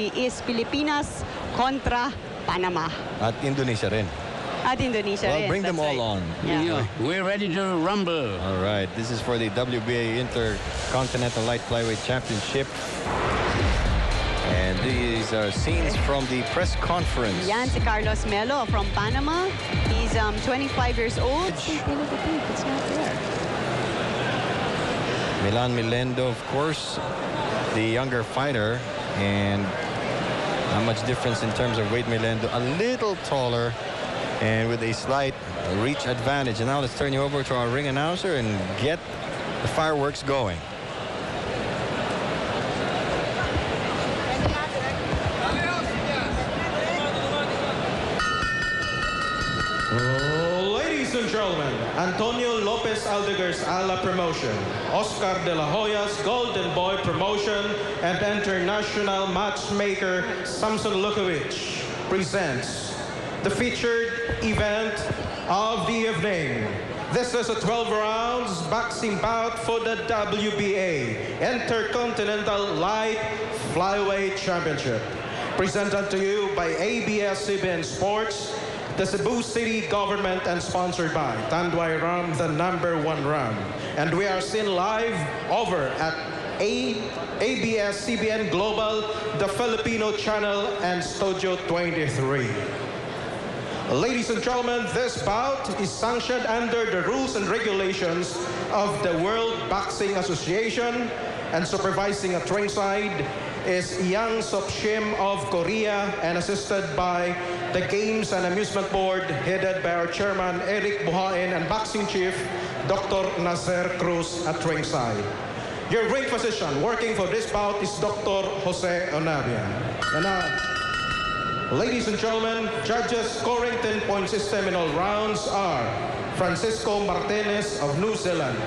category is Pilipinas kontra Panama. At Indonesia rin. At Indonesia Well, rin. bring them all on. Yeah. We're ready to rumble. All right, this is for the WBA Intercontinental Light Flyweight Championship. And these are scenes from the press conference. Yan si Carlos Melo from Panama. He's 25 years old. It's not there. Milan Melindo, of course, the younger fighter. And not much difference in terms of weight. Melindo a little taller and with a slight reach advantage. And now let's turn you over to our ring announcer and get the fireworks going. Ladies and gentlemen, Antonio Lopez Aldeguer's Ala Promotion, Oscar de la Hoya's Golden Boy Promotion, and international matchmaker Samson Lukovic presents the featured event of the evening. This is a 12 rounds boxing bout for the WBA Intercontinental Light Flyweight Championship. Presented to you by ABS-CBN Sports, the Cebu City government, and sponsored by Tanduay Ram, the #1 ram. And we are seen live over at ABS-CBN Global, the Filipino channel, and Studio 23. Ladies and gentlemen, this bout is sanctioned under the rules and regulations of the World Boxing Association, and supervising at ringside is Yang Sop-Shim of Korea, and assisted by the Games and Amusement Board, headed by our chairman, Eric Buhain, and boxing chief, Dr. Nazer Cruz at ringside. Your ring physician working for this bout is Dr. Jose Onabian. And now, ladies and gentlemen, judges scoring 10-point system in all rounds are Francisco Martinez of New Zealand,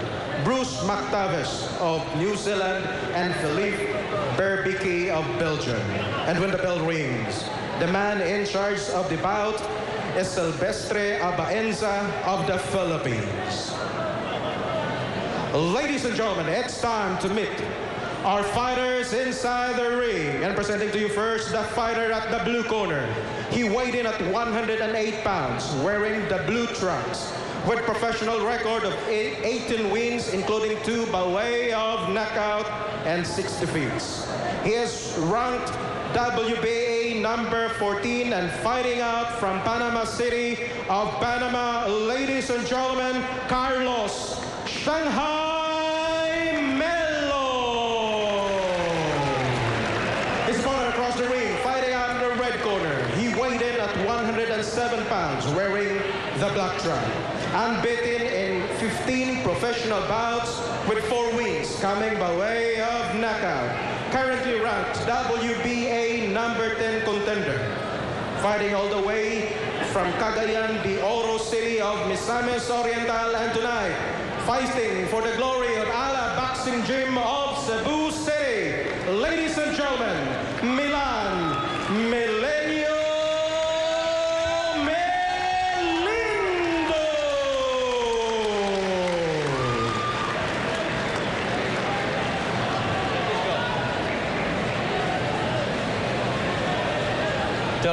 Bruce McTavish of New Zealand, and Philippe Berbicki of Belgium. And when the bell rings, the man in charge of the bout is Silvestre Abaenza of the Philippines. Ladies and gentlemen, it's time to meet our fighters inside the ring. And presenting to you first, the fighter at the blue corner. He weighed in at 108 pounds, wearing the blue trunks, with professional record of 18 wins, including 2 by way of knockout and 6 defeats. He is ranked WBA #14 and fighting out from Panama City of Panama, ladies and gentlemen, Carlos Shanghai Melo. His opponent across the ring, fighting out in the red corner. He weighed in at 107 pounds, wearing the black trunk. Unbeaten in 15 professional bouts with 4 wins coming by way of knockout. Currently ranked WBA #10 contender. Fighting all the way from Cagayan de Oro City of Misamis Oriental, and tonight fighting for the glory of Ala Boxing Gym of Cebu City. Ladies and gentlemen, Milan Melindo.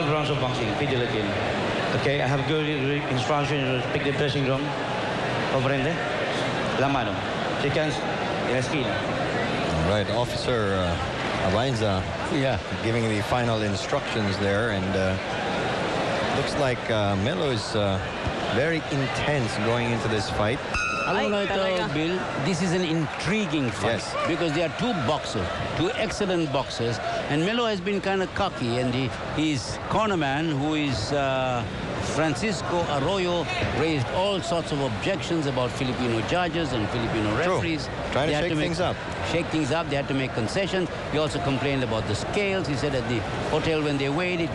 Rounds of boxing, video again. Okay, I have good instructions to pick the dressing room. Comprende? La mano. Seconds in la esquina. All right, Officer Abaenza, giving the final instructions there, and looks like Melo is very intense going into this fight. Bill, this is an intriguing fight, because there are 2 boxers, 2 excellent boxers, and Melo has been kind of cocky, and his cornerman, who is Francisco Arroyo, raised all sorts of objections about Filipino judges and Filipino referees. Trying to shake things up. Shake things up. They had to make concessions. He also complained about the scales. He said at the hotel when they weighed, he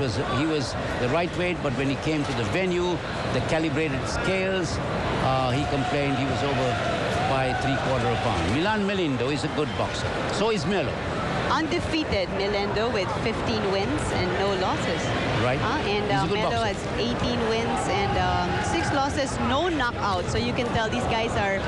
was the right weight, but when he came to the venue, the calibrated scales, he complained he was over by 3/4 a pound. Milan Melindo is a good boxer. So is Melo. Undefeated Melindo with 15 wins and no losses. Right. And Melo has 18 wins and 6 losses, no knockouts. So you can tell these guys are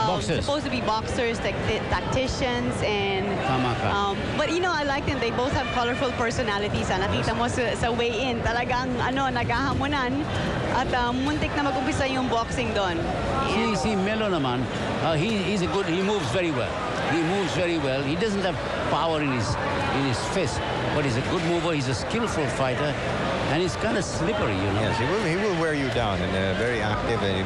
Boxers. supposed to be boxers, tacticians, and Tama ka. but you know, I like them. They both have colorful personalities. Nakita mo sa weigh-in, talagang naghahamunan at muntik na mag-umpisa yung boxing doon. See Melo naman, he's a good, he moves very well. He moves very well. He doesn't have power in his fist, but he's a good mover. He's a skillful fighter, and he's kind of slippery, you know. Yes, he will wear you down, and very active, and he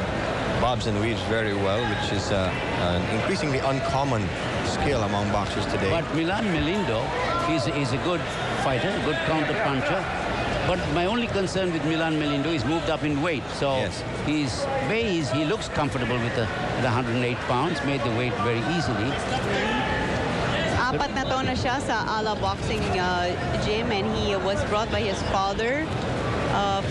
bobs and weaves very well, which is an increasingly uncommon skill among boxers today. But Milan Melindo is a good fighter, a good counter puncher. But my only concern with Milan Melindo is moved up in weight. So Yes. he looks comfortable with the 108 pounds, made the weight very easily. 4 na taon na siya sa Ala Boxing Gym, and he was brought by his father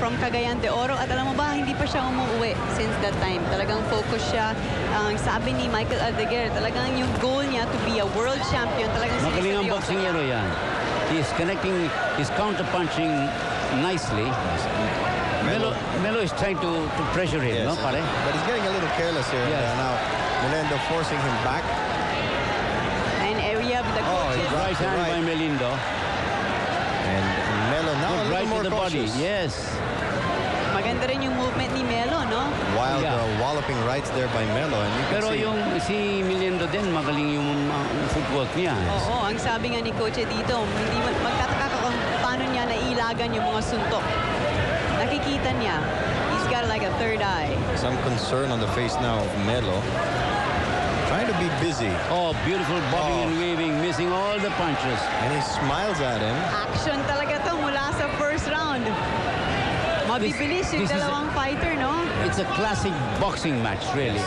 from Cagayan de Oro. At alam mo ba, hindi pa siya umuwi since that time. Talagang focus siya. Ang sabi ni Michael Aldeguer, talagang yung goal niya to be a world champion. Talagang Magaling ang siniseryoso boksingero niya. yan. He's connecting, he's counter-punching nicely. Melo is trying to pressure him, Yes, no, pare? but he's getting a little careless here. Yes. Now, Melindo forcing him back. An area with the coaches. Right hand by Melindo. And Melo now a little Right more to the body, cautious. yes. Maganda rin yung movement ni Melo, no? Wild Yeah. Walloping rights there by Melo. And you can Pero see yung si Melindo din, magaling yung footwork niya. Oo, ang sabi nga ni Coach dito, hindi magtataka ka kung paano niya nailagan yung mga suntok. Nakikita niya. He's got like a third eye. some concern on the face now of Melo. Trying to be busy. Oh, beautiful bobbing and weaving, missing all the punches. And he smiles at him. Action talaga to mula sa first round. Mabibilis yung this is a- dalawang fighter, no? It's a classic boxing match, really.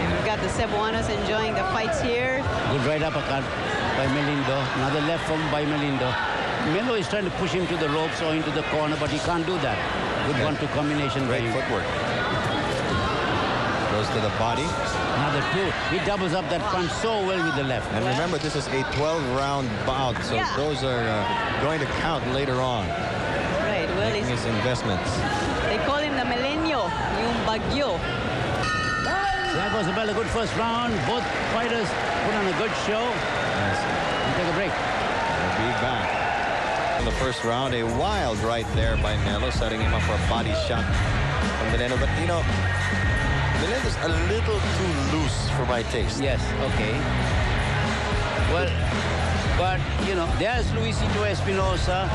We've got the Cebuanos enjoying the fights here. Good right uppercut by Melindo. Another left from by Melindo. Melo is trying to push him to the ropes or into the corner, but he can't do that. Good Yeah. 1-2 combination by Great him. footwork. Goes to the body. Another 2. He doubles up that punch so well with the left. And remember, this is a 12-round bout, so Yeah. those are going to count later on. Right, well, Making his investments. they call him the Milenio, yung bagyo. There goes the bell, a good first round. Both fighters put on a good show. Yes. We'll take a break. We'll be back. In the first round, a wild right there by Melo, setting him up for a body shot from Melindo. But, you know, Melindo's a little too loose for my taste. Yes, okay. Well, but, you know, there's Luisito Espinosa.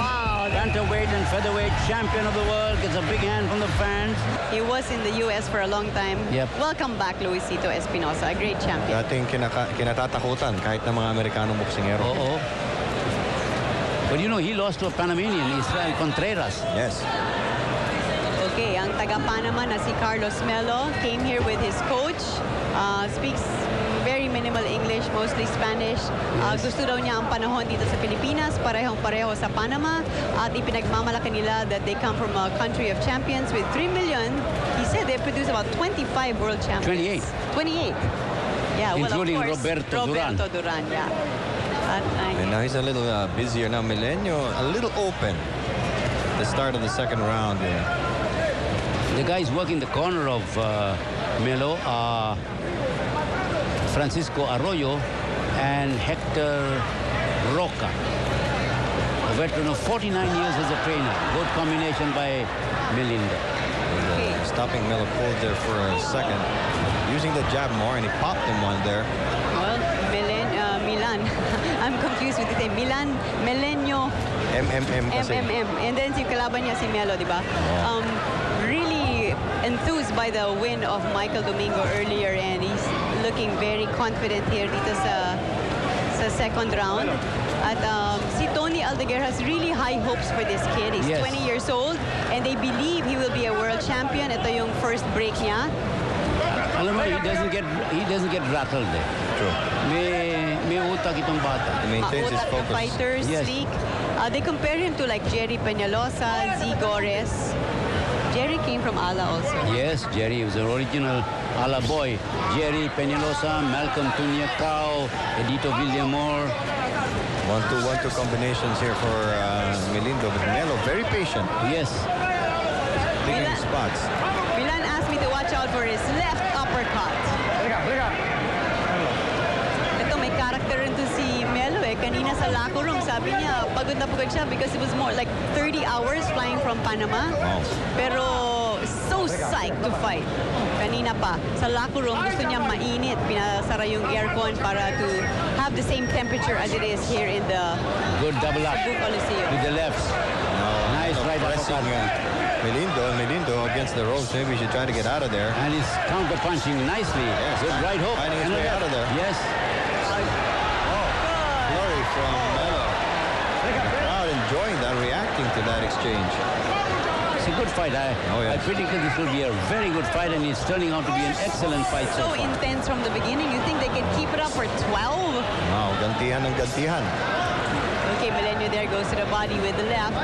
Bantamweight and featherweight champion of the world. Gets a big hand from the fans. He was in the U.S. for a long time. Yep. Welcome back, Luisito Espinosa, a great champion. Dating kinatatakutan kahit ng mga Amerikanong boksingero. Oo. But you know, he lost to a Panamanian, Israel Contreras. Yes. Okay, ang taga-Panama na si Carlos Melo came here with his coach. Speaks very minimal English, mostly Spanish. Gusto daw niya ang panahon dito sa Pilipinas, parehong-pareho sa Panama. At ipinagmamalaki nila that they come from a country of champions with 3 million. He said they produce about 25 world champions. 28. 28. Yeah, well, Including of course, Roberto Duran. Duran, yeah. At, And now he's a little busier now. Milenio a little open. The start of the second round. The guys working the corner of Melo are Francisco Arroyo and Hector Roca, a veteran of 49 years as a trainer. Good combination by Melindo. Stopping Melo cold there for a second. Using the jab more, and he popped him one there. well, Milan. I'm confused with the name. Milan Melindo. MMM kasi. MMM. And then si kalaban niya si Melo, di ba? Really enthused by the win of Michael Domingo earlier, and he's looking very confident here dito sa second round. At si Tony Aldeguer has really high hopes for this kid. He's Yes. 20 years old, and they believe he will be a world champion. Ito yung first break niya. Alam mo, he doesn't get rattled eh. True. May utak itong bata. He maintains his Mautak na focus. fighter, Yes. sleek. They compare him to like Jerry Peñalosa, Z. Gores. Jerry came from Ala also. Yes, Jerry was the original Ala boy. Jerry Peñalosa, Malcolm Tunyacao, Edito Villamor. 1-2 combinations here for Melindo, but Melo very patient, Yes. picking Milan- spots. Milan asked me to watch out for his left uppercut. uppercut. Ito, may character rin to si Melo eh. Kanina sa locker room, sabi niya, pagod na pagod siya because it was more like 30 hours flying from Panama. Wow. Pero so psyched to fight. Kanina pa, sa locker room, gusto niya mainit. Pinasara yung aircon para to have the same temperature as it is here in the Good double up Cebu Coliseum. with the left. Nice right pressing uppercut. Melindo against the ropes. Maybe he should try to get out of there. And he's counter punching nicely. Yes, Good right hook. finding his And a way left. out of there. Yes. Flurry from Melo. The crowd enjoying that, reacting to that exchange. It's a good fight. I predicted this will be a very good fight, and it's turning out to be an excellent fight so So far. intense from the beginning. You think they can keep it up for 12? Wow, gantihan ng gantihan. Okay, Melindo there goes to the body with the left.